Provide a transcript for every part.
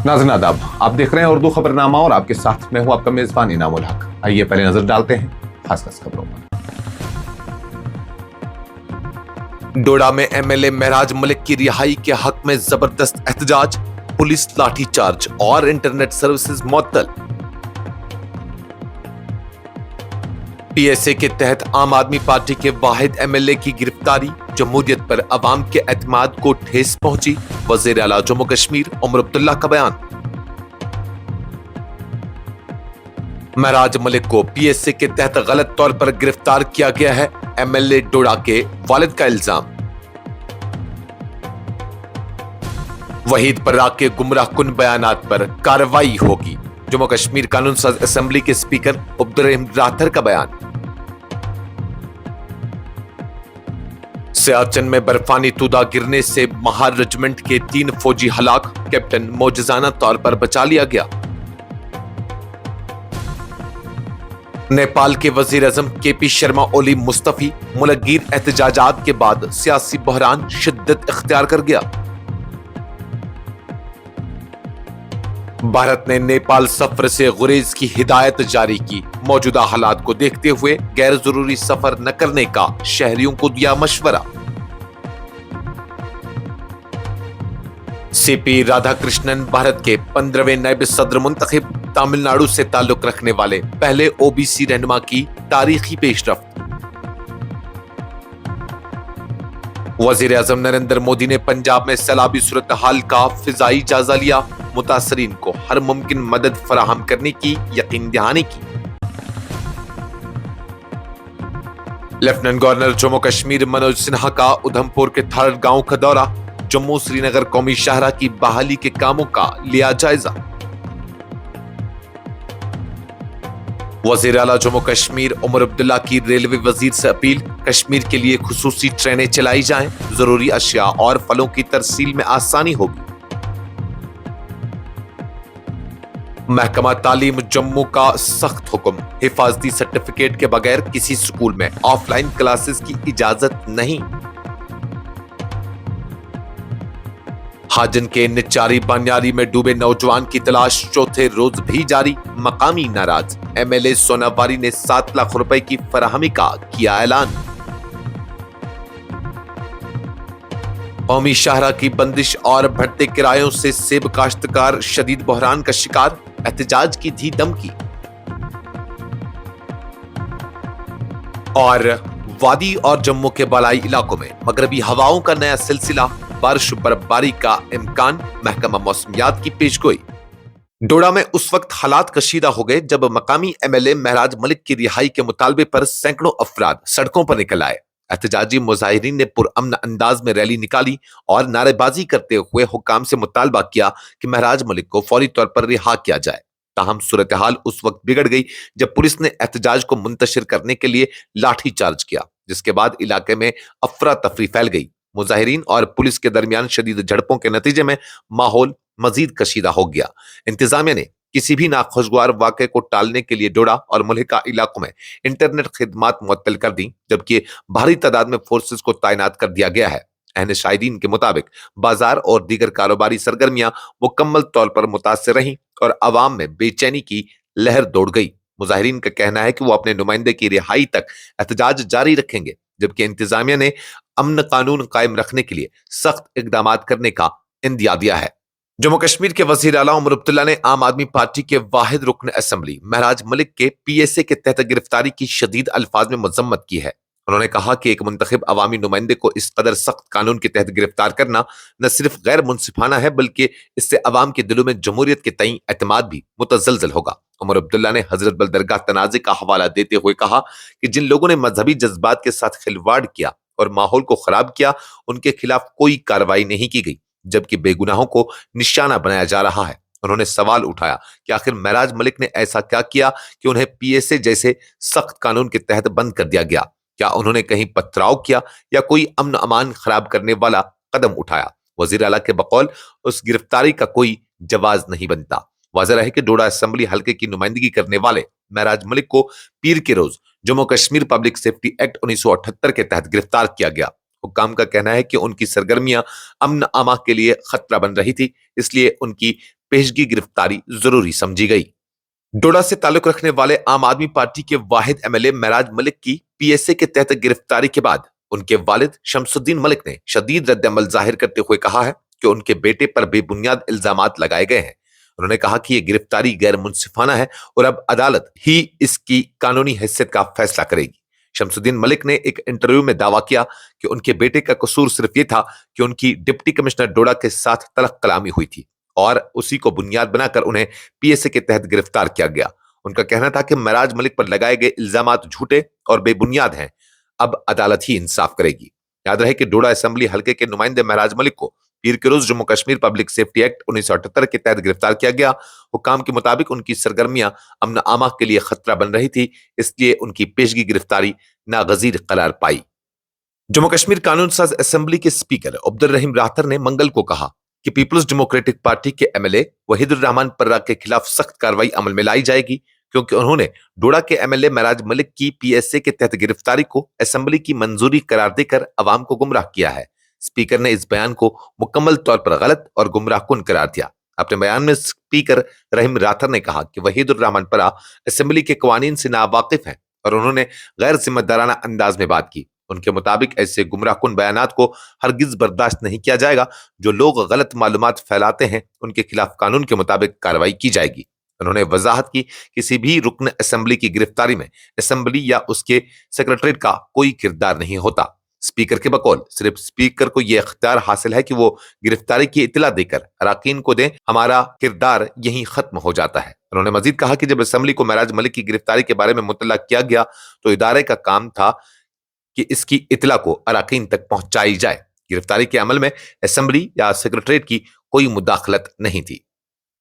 नाज़रीन आदाब, आप देख रहे हैं उर्दू खबरनामा और आपके साथ मैं हूं आपका मेजबान इनामुल हक। आइए पहले नजर डालते हैं खास खबरों पर। डोडा में एमएलए महराज मलिक की रिहाई के हक में जबरदस्त एहतजाज, पुलिस लाठीचार्ज और इंटरनेट सर्विसेज मुअत्तल। पीएसए के तहत आम आदमी पार्टी के वाहिद एमएलए की गिरफ्तारी, जमहूरियत पर अवाम के एतमाद को ठेस पहुंची। वजीर आला जम्मू कश्मीर उमर अब्दुल्ला का बयान। महराज मलिक को पीएसए के तहत गलत तौर पर गिरफ्तार किया गया है, एमएलए डोडा के वालिद का इल्जाम। वहीद पर्रा के गुमराह कुन बयानात पर कार्रवाई होगी, जम्मू कश्मीर कानून साज असेंबली के स्पीकर अब्दुर्रहीम राथर का बयान। सियाचिन में बर्फानी तूदा गिरने से महार रेजिमेंट के 3 फौजी हलाक, कैप्टन मौजजाना तौर पर बचा लिया गया। नेपाल के वजीर आजम केपी शर्मा ओली मुस्तफी, मुलकगीर एहतजाजात के बाद सियासी बहरान शिद्दत इख्तियार कर गया। भारत ने नेपाल सफर से गुरेज की हिदायत जारी की, मौजूदा हालात को देखते हुए गैर जरूरी सफर न करने का शहरियों को दिया मशवरा। सीपी राधाकृष्णन भारत के 15वें नायब सदर मुंतखब, तमिलनाडु से ताल्लुक रखने वाले पहले ओबीसी रहनुमा की तारीखी पेशरफ्त। वजीर आजम नरेंद्र मोदी ने पंजाब में सैलाबी सूरत हाल का फिजाई जायजा लिया, मुतासरीन को हर मुमकिन मदद फराहम करने की यकीन दहानी की। लेफ्टिनेंट गवर्नर जम्मू कश्मीर मनोज सिन्हा का उधमपुर के थारड़ गांव का दौरा, जम्मू श्रीनगर कौमी शाहरा की बहाली के कामों का लिया जायजा। वजीर आला जम्मू कश्मीर उमर अब्दुल्ला की रेलवे वजीर से अपील, कश्मीर के लिए खुसूसी ट्रेनें चलाई जाएं, जरूरी अशिया और फलों की तरसील में आसानी होगी। महकमा तालीम जम्मू का सख्त हुक्म, हिफाजती सर्टिफिकेट के बगैर किसी स्कूल में ऑफलाइन क्लासेस की इजाजत नहीं। हाजन के निचारी बानियारी में डूबे नौजवान की तलाश चौथे रोज भी जारी, मकामी नाराज, एमएलए सोनावारी ने 7 लाख रुपए की फराहमी का किया ऐलान। कौमी शाहरा की बंदिश और बढ़ते किरायों से सेब काश्तकार शदीद बहरान का शिकार, एहतजाज की दी धमकी। और वादी और जम्मू के बालाई इलाकों में मगरबी हवाओं का नया सिलसिला, बारिश बर्फबारी का इम्कान, महकमा मौसमियात की पेशगोई। डोडा में उस वक्त हालात कशीदा हो गए जब मकामी एमएलए महराज मलिक की रिहाई के मुतालबे पर सैकड़ों अफराद सड़कों पर निकल आए। एहतजाजी मुजाहिरीन ने पुरअमन अंदाज में रैली निकाली और नारेबाजी करते हुए हुक्काम से मुतालबा किया कि महराज मलिक को फौरी तौर पर रिहा किया जाए। ताहम सूरत हाल उस वक्त बिगड़ गई जब पुलिस ने एहतजाज को मुंतशिर करने के लिए लाठी चार्ज किया, जिसके बाद इलाके में अफरा तफरी फैल गई। मुजाहिरीन और पुलिस के दरमियान शदीद झड़पों के नतीजे में माहौल मजीद कशीदा हो गया। इंतजामिया ने किसी भी नाखुशगवार वाक़े को टालने के लिए डोडा और मुल्हिका इलाकों में इंटरनेट खिदमात मुअत्तल कर दी, जबकि भारी तादाद में फोर्सेस को तैनात कर दिया गया है। अहले शाहिदीन के मुताबिक बाजार और दीगर कारोबारी सरगर्मियां मुकम्मल तौर पर मुतासिर रहीं और अवाम में बेचैनी की लहर दौड़ गई। मुजाहिरीन का कहना है कि वो अपने नुमाइंदे की रिहाई तक एहतजाज जारी रखेंगे, जबकि इंतजामिया ने अमन कानून कायम रखने के लिए सख्त इकदाम करने का इंदिया दिया है। जम्मू कश्मीर के वजीर आला उमर अब्दुल्ला ने आम आदमी पार्टी के वाहिद रुकन असेंबली महराज मलिक के पीएसए के तहत गिरफ्तारी की शदीद अल्फाज में मजम्मत की है। उन्होंने कहा कि एक मुंतखब अवामी नुमाइंदे को इस कदर सख्त कानून के तहत गिरफ्तार करना न सिर्फ गैर मुनसिफाना है, बल्कि इससे अवाम के दिलों में जमहूरियत के तईं एतमाद भी मुतजलजल होगा। उमर अब्दुल्ला ने हजरत बल दरगाह तनाज़े का हवाला देते हुए कहा कि जिन लोगों ने मजहबी जज्बात के साथ खिलवाड़ किया और माहौल को खराब किया, उनके खिलाफ कोई कार्रवाई नहीं की गई, जबकि बेगुनाहों को निशाना बनाया जा रहा है। उन्होंने सवाल उठाया कि आखिर महराज मलिक ने ऐसा क्या किया कि उन्हें पीएसए जैसे सख्त कानून के तहत बंद कर दिया गया। क्या उन्होंने कहीं पथराव किया या कोई अमन अमान खराब करने वाला कदम उठाया? वजीर आला के बकौल उस गिरफ्तारी का कोई जवाज नहीं बनता। वाज़ेह है कि डोडा असेंबली हल्के की नुमाइंदगी करने वाले महराज मलिक को पीर के रोज Jammu Kashmir public safety act 1978 के तहत गिरफ्तार किया गया। हुक्काम का कहना है कि उनकी सरगर्मियां अमन अमा के लिए खतरा बन रही थी, इसलिए उनकी पेशगी गिरफ्तारी जरूरी समझी गई। डोडा से ताल्लुक रखने वाले आम आदमी पार्टी के वाहिद एमएलए महराज मलिक की पीएसए के तहत गिरफ्तारी के बाद उनके वालिद शमसुद्दीन मलिक ने शदीद रद्द-ए-अमल जाहिर करते हुए कहा है कि उनके बेटे पर बेबुनियाद इल्जामात लगाए गए हैं। उन्होंने कहा कि यह गिरफ्तारी गैर मुंसिफाना है और अब अदालत ही इसकी कानूनी हैसियत का फैसला करेगी। शमसुद्दीन मलिक ने एक इंटरव्यू में दावा किया कि उनके बेटे का कसूर सिर्फ ये था कि उनकी डिप्टी कमिश्नर डोडा के साथ तलख कलामी हुई थी और उसी को बुनियाद बनाकर उन्हें पीएसए के तहत गिरफ्तार किया गया। उनका कहना था कि महराज मलिक पर लगाए गए इल्जामात झूठे और बेबुनियाद हैं। अब अदालत ही इंसाफ करेगी। याद रहे कि डोडा असेंबली हल्के के नुमाइंदे महराज मलिक को पीर के रोज Jammu Kashmir public safety act 1978 के तहत गिरफ्तार किया गया। हुक्काम के मुताबिक उनकी सरगर्मियां अमन आमा के लिए खतरा बन रही थी, इसलिए उनकी पेशगी गिरफ्तारी नागजीर करार पाई। जम्मू कश्मीर कानून साज असेंबली के स्पीकर अब्दुल रहीम राथर ने मंगल को कहा कि पीपल्स डेमोक्रेटिक पार्टी के एमएलए वहीदुर रहमान पर्रा के खिलाफ सख्त कार्रवाई अमल में लाई जाएगी, क्योंकि उन्होंने डोडा के एमएलए महराज मलिक की पीएसए के तहत गिरफ्तारी को असेंबली की मंजूरी करार देकर अवाम को गुमराह किया है। स्पीकर ने इस बयान को मुकम्मल तौर पर गलत और गुमराहकुन करार दिया। अपने बयान में स्पीकर रहीम राथर ने कहा कि वहीदुर रहमान पर्रा असेंबली के कवानीन से नावाकिफ हैं और उन्होंने गैर जिम्मेदाराना अंदाज में बात की। उनके मुताबिक ऐसे गुमराहकुन बयानात को हरगिज बर्दाश्त नहीं किया जाएगा। जो लोग गलत मालूमात फैलाते हैं उनके खिलाफ कानून के मुताबिक कार्रवाई की जाएगी। उन्होंने वजाहत की किसी भी रुकन असेंबली की गिरफ्तारी में असेंबली या उसके सेक्रेटरीट का कोई किरदार नहीं होता। स्पीकर के बकौल सिर्फ स्पीकर को यह इख्तियार हासिल है कि वो गिरफ्तारी की इतला देकर अराकीन को दें, हमारा किरदार यहीं खत्म हो जाता है। उन्होंने मजीद कहा कि जब असेंबली को महराज मलिक की गिरफ्तारी के बारे में मुतल्ला किया गया तो इदारे का काम था कि इसकी इतला को अराकीन तक पहुंचाई जाए। गिरफ्तारी के अमल में असेंबली या सेक्रेटरीट की कोई मुदाखलत नहीं थी।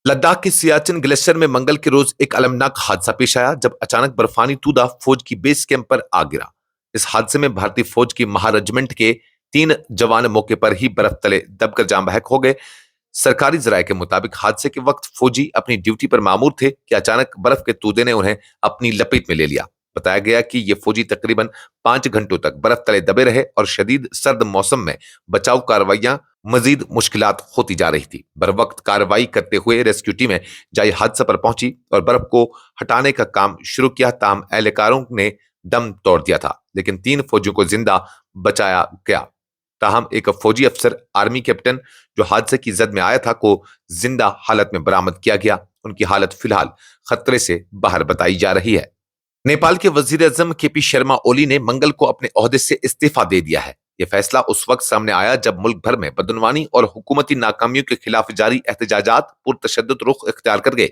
लद्दाख के सियाचिन ग्लेशियर में मंगल के रोज एक अलमनाक हादसा पेश आया जब अचानक बर्फानी तूदा फौज की बेस कैंप पर आ गिरा। इस हादसे में भारतीय फौज की महारेजिमेंट के 3 जवान मौके पर ही बर्फ तले दबकर जाम बहक हो गए। सरकारी जराये के मुताबिक हादसे के वक्त फौजी अपनी ड्यूटी पर मामूर थे कि अचानक बर्फ के तूदे ने उन्हें अपनी लपेट में ले लिया। बताया गया कि ये फौजी तकरीबन 5 घंटों तक बर्फ तले दबे रहे और शदीद सर्द मौसम में बचाव कार्रवाइयां मजीद मुश्किलात होती जा रही थी। बर वक्त कार्रवाई करते हुए रेस्क्यू टीमें जाए हादसा पर पहुंची और बर्फ को हटाने का काम शुरू किया। ताहम एहलकारों ने दम तोड़ दिया था, लेकिन 3 फौजियों को जिंदा बचाया गया। ताहम एक फौजी अफसर आर्मी कैप्टन जो हादसे की जद में आया था को जिंदा हालत में बरामद किया गया। उनकी हालत फिलहाल खतरे से बाहर बताई जा रही है। नेपाल के वजीर आजम केपी शर्मा ओली ने मंगल को अपने ओहदे से इस्तीफा दे दिया है। यह फैसला उस वक्त सामने आया जब मुल्क भर में बदनवानी और हुकूमती नाकामियों के खिलाफ जारी एहतजाजात पुरतशद्दुद रुख इख्तियार कर गए,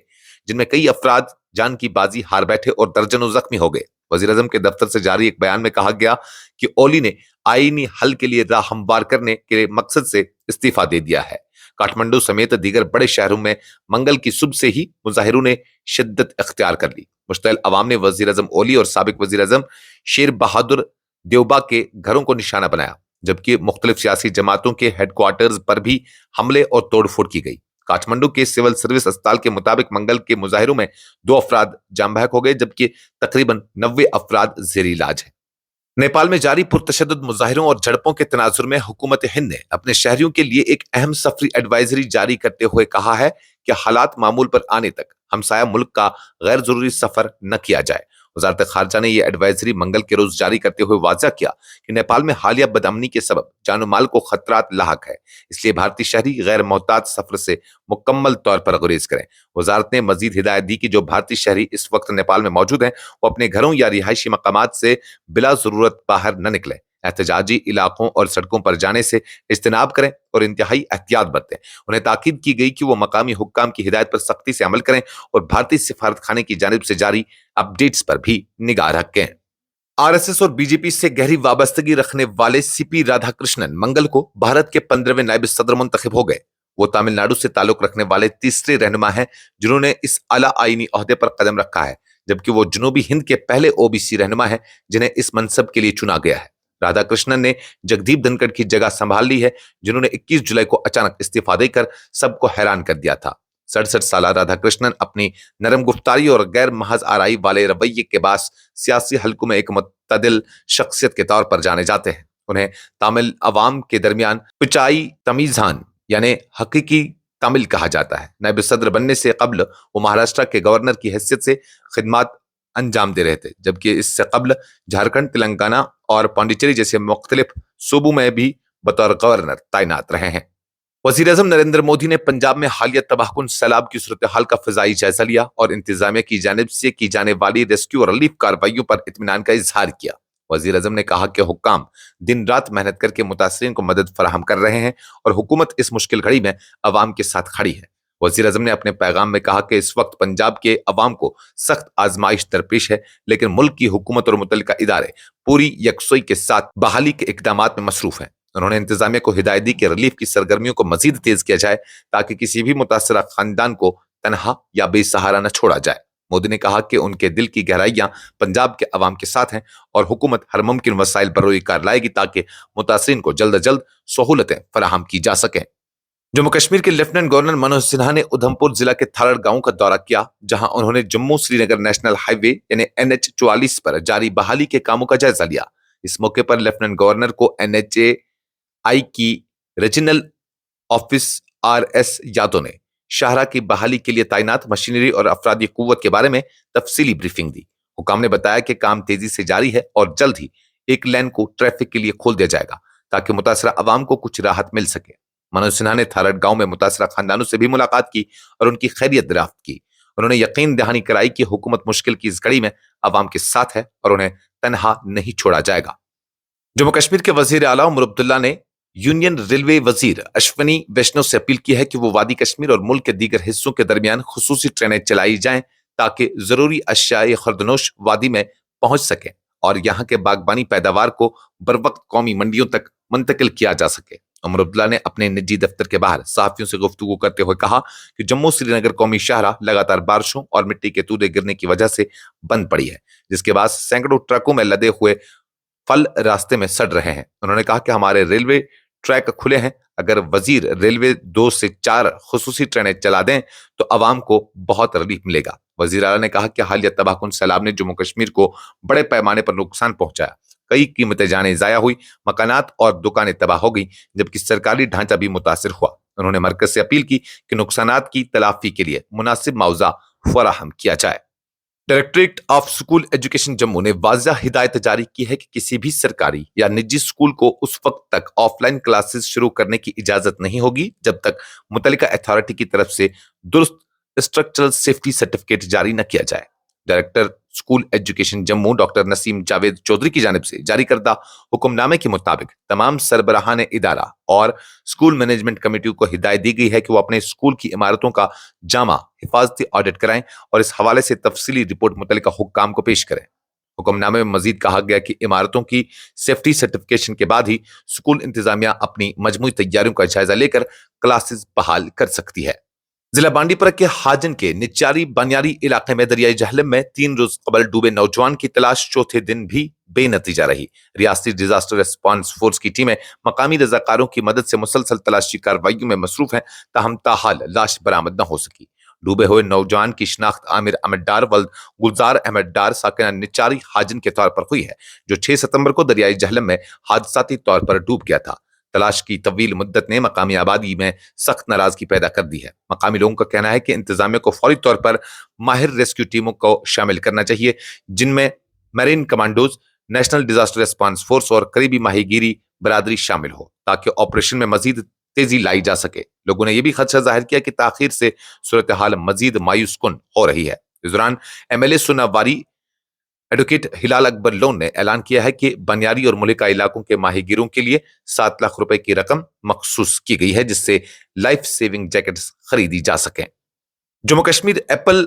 जिनमें कई अफराद जान की बाजी हार बैठे और दर्जनों जख्मी हो गए। वजीर आजम के दफ्तर से जारी एक बयान में कहा गया कि ओली ने आईनी हल के लिए राह हमवार करने के मकसद से इस्तीफा दे दिया है। काठमांडू समेत दीगर बड़े शहरों में मंगल की सुबह से ही मुजाहिरों ने शिद्दत इख्तियार कर ली। मुश्तइल अवाम ने वजीर आजम ओली और साबिक वजीर आजम शेर बहादुर देवबा के घरों को निशाना बनाया, जबकि मुख्तलिफ सियासी जमातों के हेडक्वार्टर्स पर भी हमले और तोड़फोड़ की गई। काठमांडू के सिविल सर्विस अस्पताल के मुताबिक मंगल के मुजाहिरों में 2 अफराद जाम बहक हो गए, जबकि तकरीबन 90 अफराद जेरी इलाज है। नेपाल में जारी पुरतशद्दुद मुजाहिरों और झड़पों के तनाजुर में हुकूमत हिंद ने अपने शहरियों के लिए एक अहम सफरी एडवाइजरी जारी करते हुए कहा है कि हालात मामूल पर आने तक हमसाया मुल्क का गैर जरूरी सफर न किया जाए। वजारत खारजा ने यह एडवाइजरी मंगल के रोज जारी करते हुए वाज़ा किया कि नेपाल में हालिया बदअमनी के सबब जान माल को खतरात लाहक है, इसलिए भारतीय शहरी गैर मोहतात सफर से मुकम्मल तौर पर गुरेज करें। वजारत ने मजीद हिदायत दी कि जो भारतीय शहरी इस वक्त नेपाल में मौजूद हैं वो अपने घरों या रिहायशी मकामात से बिला जरूरत बाहर न निकले, एहतजाजी इलाकों और सड़कों पर जाने से इज्तनाब करें और इंतहाई एहतियात बरतें। उन्हें ताकीद की गई कि वो मकामी हुक्काम की हिदायत पर सख्ती से अमल करें और भारतीय सिफारत खाने की जानिब से जारी अपडेट्स पर भी निगाह रखें। आरएसएस और बीजेपी से गहरी वाबस्तगी रखने वाले सीपी राधाकृष्णन मंगल को भारत के 15वें नायब सदर मुंतखब हो गए। वो तमिलनाडु से ताल्लुक रखने वाले तीसरे रहनुमा हैं जिन्होंने इस आला आईनी ओहदे पर कदम रखा है, जबकि वो जनूबी हिंद के पहले ओबीसी रहनुमा हैं जिन्हें इस मनसब के लिए चुना गया है। राधाकृष्णन ने जगदीप धनखड़ की जगह संभाल ली है, जिन्होंने 21 जुलाई को अचानक इस्तीफा देकर सबको हैरान कर दिया था। 67 साल राधाकृष्णन अपनी नरम गुफ्तारी और गैर महज आराई वाले रवैये के बाद सियासी हलकों में एक मुतदिल शख्सियत के तौर पर जाने जाते हैं। उन्हें तमिल अवाम के दरमियान पिचाई तमीजान यानी हकीकी تامل کہا جاتا ہے۔ نائب صدر بننے سے قبل وہ مہاراشٹر کے گورنر کی حیثیت سے خدمات انجام دے رہے تھے، جبکہ اس سے قبل جھارکھنڈ، تلنگانہ اور پانڈیچیری جیسے مختلف صوبوں میں بھی بطور گورنر تعینات رہے ہیں۔ وزیر اعظم نریندر مودی نے پنجاب میں حالیہ تباہ کن سیلاب کی صورتحال کا فضائی جائزہ لیا اور انتظامیہ کی جانب سے کی جانے والی ریسکیو اور ریلیف کارروائیوں پر اطمینان کا اظہار کیا۔ وزیر اعظم نے کہا کہ حکام دن رات محنت کر کے متاثرین کو مدد فراہم کر رہے ہیں اور حکومت اس مشکل گھڑی میں عوام کے ساتھ کھڑی ہے۔ وزیر اعظم نے اپنے پیغام میں کہا کہ اس وقت پنجاب کے عوام کو سخت آزمائش درپیش ہے، لیکن ملک کی حکومت اور متعلقہ ادارے پوری یکسوئی کے ساتھ بحالی کے اقدامات میں مصروف ہیں۔ انہوں نے انتظامیہ کو ہدایت دی کہ ریلیف کی سرگرمیوں کو مزید تیز کیا جائے تاکہ کسی بھی متاثرہ خاندان کو تنہا یا بے سہارا نہ چھوڑا جائے۔ مودی نے کہا کہ ان کے دل کی گہرائیاں پنجاب کے عوام کے ساتھ ہیں اور حکومت ہر ممکن وسائل پر روئی کار لائے گی تاکہ متاثرین کو جلد از جلد سہولتیں فراہم کی جا سکیں۔ جموں کشمیر کے لیفٹیننٹ گورنر منوج سنہا نے ادھم پور ضلع کے تھارڑ گاؤں کا دورہ کیا، جہاں انہوں نے جموں سری نگر نیشنل ہائی وے یعنی NH-44 پر جاری بحالی کے کاموں کا جائزہ لیا۔ اس موقع پر لیفٹیننٹ گورنر کو NHAI کی ریجنل آفس RS یادو نے شاہراہ کی بحالی کے لیے تعینات مشینری اور افرادی قوت کے بارے میں تفصیلی بریفنگ دی۔ حکام نے بتایا کہ کام تیزی سے جاری ہے اور جلد ہی ایک لین کو ٹریفک کے لیے کھول دیا جائے گا تاکہ متاثرہ عوام کو کچھ راحت مل سکے۔ منوج سنہا نے تھارڑ گاؤں میں متاثرہ خاندانوں سے بھی ملاقات کی اور ان کی خیریت دریافت کی۔ انہوں نے یقین دہانی کرائی کہ حکومت مشکل کی اس گھڑی میں عوام کے ساتھ ہے اور انہیں تنہا نہیں چھوڑا جائے گا۔ جموں کشمیر کے وزیر اعلیٰ عمر عبداللہ نے یونین ریلوے وزیر اشونی ویشنو سے اپیل کی ہے کہ وہ وادی کشمیر اور ملک کے دیگر حصوں کے درمیان خصوصی ٹرینیں چلائی جائیں تاکہ ضروری اشیاء خوردنوش وادی میں پہنچ سکیں اور یہاں کے باغبانی پیداوار کو بروقت قومی منڈیوں تک منتقل کیا جا سکے۔ عمر عبداللہ نے اپنے نجی دفتر کے باہر صحافیوں سے گفتگو کرتے ہوئے کہا کہ جموں سری نگر قومی شاہراہ لگاتار بارشوں اور مٹی کے تودے گرنے کی وجہ سے بند پڑی ہے، جس کے بعد سینکڑوں ٹرکوں میں لدے ہوئے پھل راستے میں سڑ رہے ہیں۔ انہوں نے کہا کہ ہمارے ریلوے ٹریک کھلے ہیں، اگر وزیر ریلوے 2 سے 4 خصوصی ٹرینیں چلا دیں تو عوام کو بہت ریلیف ملے گا۔ وزیر اعلیٰ نے کہا کہ حالیہ تباہ کن سیلاب نے جموں کشمیر کو بڑے پیمانے پر نقصان پہنچایا، کئی قیمتی جانیں ضائع ہوئی، مکانات اور دکانیں تباہ ہو گئیں، جبکہ سرکاری ڈھانچہ بھی متاثر ہوا۔ انہوں نے مرکز سے اپیل کی کہ نقصانات کی تلافی کے لیے مناسب معاوضہ فراہم کیا جائے۔ Directorate of school education Jammu نے واضح ہدایت جاری کی ہے کہ کسی بھی سرکاری یا نجی اسکول کو اس وقت تک آف لائن کلاسز شروع کرنے کی اجازت نہیں ہوگی جب تک متعلقہ اتھارٹی کی طرف سے درست اسٹرکچرل سیفٹی سرٹیفکیٹ جاری نہ کیا جائے۔ Director school education Jammu doctor Naseem Javed Chaudhary کی جانب سے جاری کردہ حکم نامے کے مطابق تمام سربراہان ادارہ اور اسکول مینجمنٹ کمیٹیوں کو ہدایت دی گئی ہے کہ وہ اپنے اسکول کی عمارتوں کا جامع حفاظتی آڈٹ کرائیں اور اس حوالے سے تفصیلی رپورٹ متعلقہ حکام کو پیش کریں۔ حکم نامے میں مزید کہا گیا کہ عمارتوں کی سیفٹی سرٹیفکیشن کے بعد ہی اسکول انتظامیہ اپنی مجموعی تیاریوں کا جائزہ لے کر کلاسز بحال کر سکتی ہے۔ ضلع بانڈی پورہ کے حاجن کے نچاری بانیاری علاقے میں دریائے جہلم میں 3 روز قبل ڈوبے نوجوان کی تلاش چوتھے دن بھی بے نتیجہ رہی۔ ریاستی ڈیزاسٹر ریسپانس فورس کی ٹیمیں مقامی رضاکاروں کی مدد سے مسلسل تلاشی کارروائیوں میں مصروف ہیں، تاہم تاحال لاش برآمد نہ ہو سکی۔ ڈوبے ہوئے نوجوان کی شناخت عامر احمد ڈار ولد گلزار احمد ڈار ساکنہ نچاری حاجن کے طور پر ہوئی ہے، جو 6 ستمبر کو دریائے جہلم میں حادثاتی طور پر ڈوب گیا تھا۔ تلاش کی طویل مدت نے مقامی آبادی میں سخت ناراضگی پیدا کر دی ہے۔ مقامی لوگوں کا کہنا ہے کہ انتظامیہ کو فوری طور پر ماہر ریسکیو ٹیموں کو شامل کرنا چاہیے، جن میں marine commandos, national disaster response force اور قریبی ماہی گیری برادری شامل ہو تاکہ آپریشن میں مزید تیزی لائی جا سکے۔ لوگوں نے یہ بھی خدشہ ظاہر کیا کہ تاخیر سے صورتحال مزید مایوس کن ہو رہی ہے۔ اس دوران MLA سوناواری ایڈوکیٹ ہلال اکبر لون نے اعلان کیا ہے کہ بنیاری اور ملکہ علاقوں کے ماہی گیروں کے لیے 7 لاکھ روپے کی رقم مخصوص کی گئی ہے، جس سے لائف سیونگ جیکٹس خریدی جا سکیں۔ Jammu Kashmir apple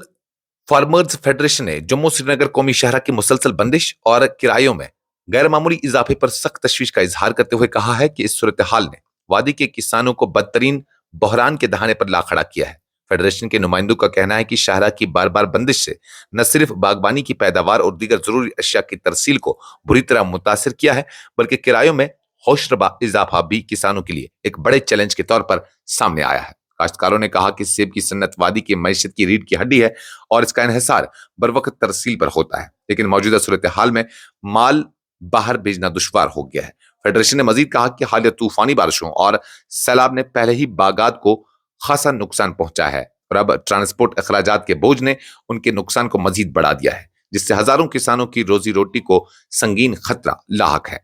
farmers federation نے جموں سری نگر قومی شاہراہ کی مسلسل بندش اور کرایوں میں غیر معمولی اضافے پر سخت تشویش کا اظہار کرتے ہوئے کہا ہے کہ اس صورتحال نے وادی کے کسانوں کو بدترین بحران کے دہانے پر لا کھڑا کیا ہے۔ فیڈریشن کے نمائندوں کا کہنا ہے کہ شاہراہ کی بار بار بندش سے نہ صرف باغبانی کی پیداوار اور دیگر ضروری اشیاء کی ترسیل کو بری طرح متاثر کیا ہے، بلکہ کرایوں میں ہوش ربا اضافہ بھی کسانوں کے لیے ایک بڑے چیلنج کے طور پر سامنے آیا ہے۔ کاشتکاروں نے کہا کہ سیب کی صنعت وادی کی معیشت کی ریڑھ کی ہڈی ہے اور اس کا انحصار بروقت ترسیل پر ہوتا ہے، لیکن موجودہ صورتحال میں مال باہر بھیجنا دشوار ہو گیا ہے۔ فیڈریشن نے مزید کہا کہ حالیہ طوفانی بارشوں اور سیلاب نے پہلے ہی باغات کو खासा नुकसान पहुंचा है और अब ट्रांसपोर्ट अखराजात के बोझ ने उनके नुकसान को मजीद बढ़ा दिया है, जिससे हजारों किसानों की रोजी रोटी को संगीन खतरा लाहक है।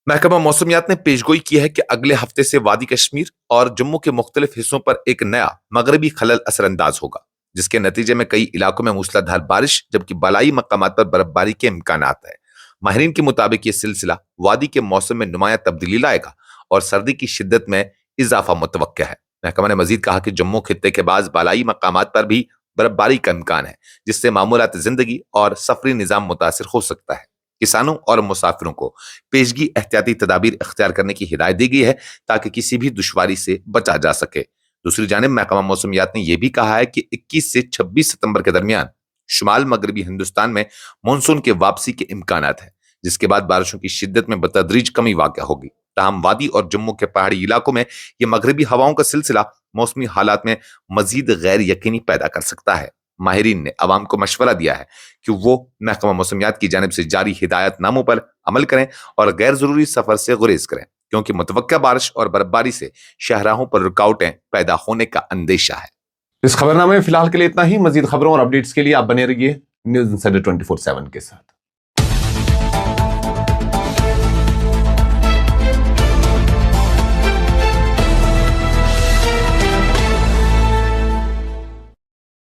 महकमा मौसमियात ने पेशगोई की है कि अगले हफ्ते से वादी कश्मीर और जम्मू के मुख्तलिफ हिस्सों पर एक नया मगरबी खलल असरअंदाज होगा, जिसके नतीजे में कई इलाकों में मूसलाधार बारिश जबकि बलाई मकामात पर बर्फबारी के इम्कानात है। माहिरीन के मुताबिक ये सिलसिला वादी के मौसम में नुमाया तब्दीली लाएगा और सर्दी की शिद्दत में इजाफा मुतवक्किल है। महकमा ने मजीद कहा कि जम्मू खित्ते के बाद बालाई मकामात पर भी बर्फबारी का इम्कान है, जिससे मामूलात जिंदगी और सफरी निजाम मुतासिर हो सकता है। किसानों और मुसाफिरों को पेशगी एहतियाती तदाबीर इख्तियार करने की हिदायत दी गई है ताकि किसी भी दुश्वारी से बचा जा सके। दूसरी जानिब महकमा मौसमियात ने यह भी कहा है कि 21 से 26 सितंबर के दरमियान शुमाल मगरबी हिंदुस्तान में मानसून के वापसी के इम्कानात है, जिसके बाद बारिशों की शिद्दत में बतदरीज कमी वाक़या होगी। ताहम वादी और जम्मू के पहाड़ी इलाकों में यह मगरबी हवाओं का सिलसिला मौसमी हालात में मजीद गैर यकीनी पैदा कर सकता है। माहिरीन ने अवाम को मशवरा दिया है कि वो महकमा मौसमियात की जानिब से जारी हिदायतनामों पर अमल करें और गैर जरूरी सफर से गुरेज करें, क्योंकि मुतवक्का बारिश और बर्फबारी से शाहराहों पर रुकावटें पैदा होने का अंदेशा है। इस खबरनामे में फिलहाल के लिए इतना ही। मजीद खबरों और अपडेट्स के लिए आप बने रहिए न्यूज़ इंसाइडर 24/7 के साथ।